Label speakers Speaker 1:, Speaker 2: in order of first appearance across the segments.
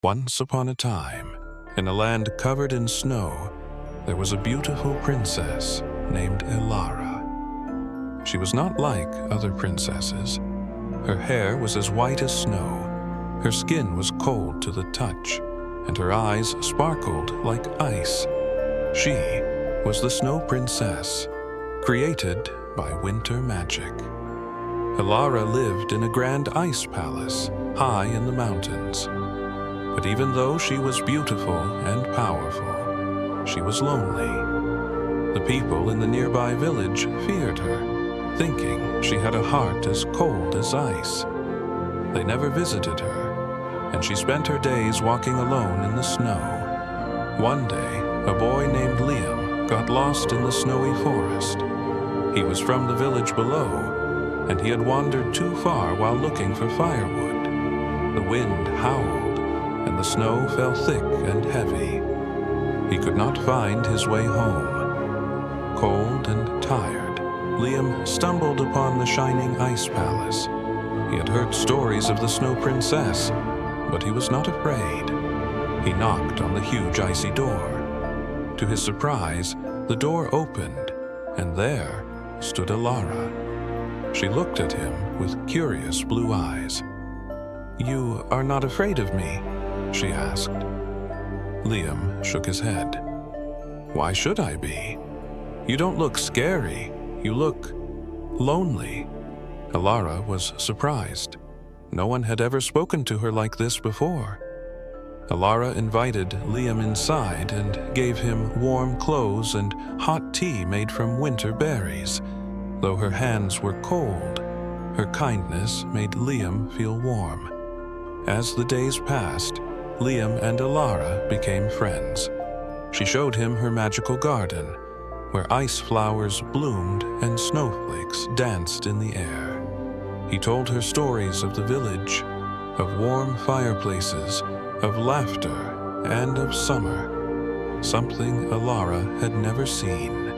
Speaker 1: Once upon a time, in a land covered in snow, there was a beautiful princess named Elara. She was not like other princesses. Her hair was as white as snow, her skin was cold to the touch, and her eyes sparkled like ice. She was the Snow Princess, created by winter magic. Elara lived in a grand ice palace high in the mountains. But even though she was beautiful and powerful, she was lonely. The people in the nearby village feared her, thinking she had a heart as cold as ice. They never visited her, and she spent her days walking alone in the snow. One day, a boy named Liam got lost in the snowy forest. He was from the village below, and he had wandered too far while looking for firewood. The wind howled, and the snow fell thick and heavy. He could not find his way home. Cold and tired, Liam stumbled upon the shining ice palace. He had heard stories of the Snow Princess, but he was not afraid. He knocked on the huge icy door. To his surprise, the door opened, and there stood Elara. She looked at him with curious blue eyes. "You are not afraid of me?" she asked. Liam shook his head. "Why should I be? You don't look scary. You look lonely." Elara was surprised. No one had ever spoken to her like this before. Elara invited Liam inside and gave him warm clothes and hot tea made from winter berries. Though her hands were cold, her kindness made Liam feel warm. As the days passed, Liam and Elara became friends. She showed him her magical garden, where ice flowers bloomed and snowflakes danced in the air. He told her stories of the village, of warm fireplaces, of laughter, and of summer, something Elara had never seen.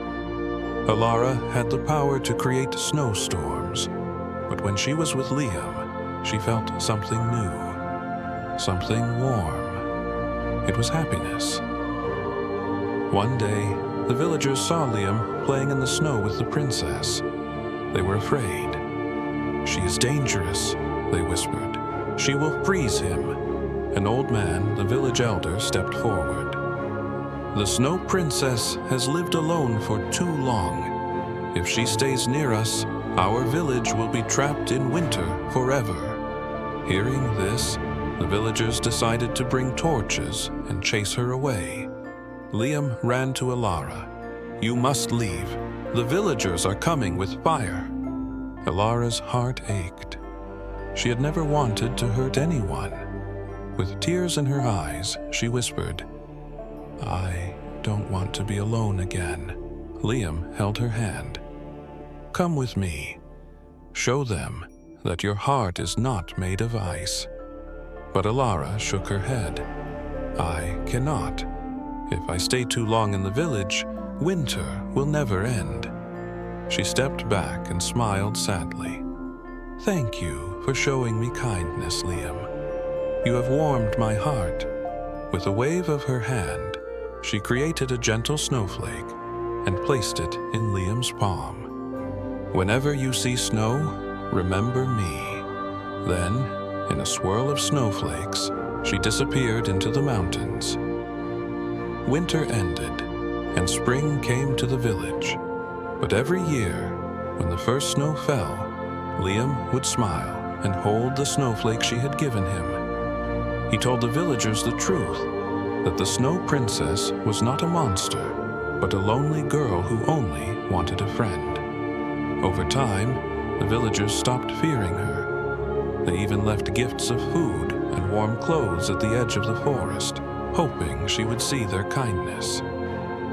Speaker 1: Elara had the power to create snowstorms, but when she was with Liam, she felt something new. Something warm. It was happiness. One day, the villagers saw Liam playing in the snow with the princess. They were afraid. "She is dangerous," they whispered. "She will freeze him." An old man, the village elder, stepped forward. "The Snow Princess has lived alone for too long. If she stays near us, our village will be trapped in winter forever." Hearing this, the villagers decided to bring torches and chase her away. Liam ran to Elara. "You must leave. The villagers are coming with fire." Elara's heart ached. She had never wanted to hurt anyone. With tears in her eyes, she whispered, "I don't want to be alone again." Liam held her hand. "Come with me. Show them that your heart is not made of ice." But Elara shook her head. "I cannot. If I stay too long in the village, winter will never end." She stepped back and smiled sadly. "Thank you for showing me kindness, Liam. You have warmed my heart." With a wave of her hand, she created a gentle snowflake and placed it in Liam's palm. "Whenever you see snow, remember me." Then, in a swirl of snowflakes, she disappeared into the mountains. Winter ended, and spring came to the village. But every year, when the first snow fell, Liam would smile and hold the snowflake she had given him. He told the villagers the truth, that the Snow Princess was not a monster, but a lonely girl who only wanted a friend. Over time, the villagers stopped fearing her. They even left gifts of food and warm clothes at the edge of the forest, hoping she would see their kindness.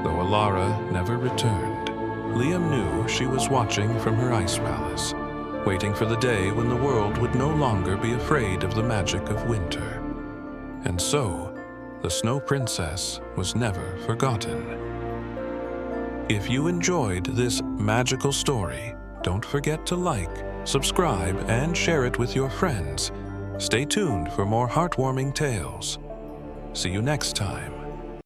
Speaker 1: Though Elara never returned, Liam knew she was watching from her ice palace, waiting for the day when the world would no longer be afraid of the magic of winter. And so, the Snow Princess was never forgotten. If you enjoyed this magical story, don't forget to like, subscribe, and share it with your friends. Stay tuned for more heartwarming tales. See you next time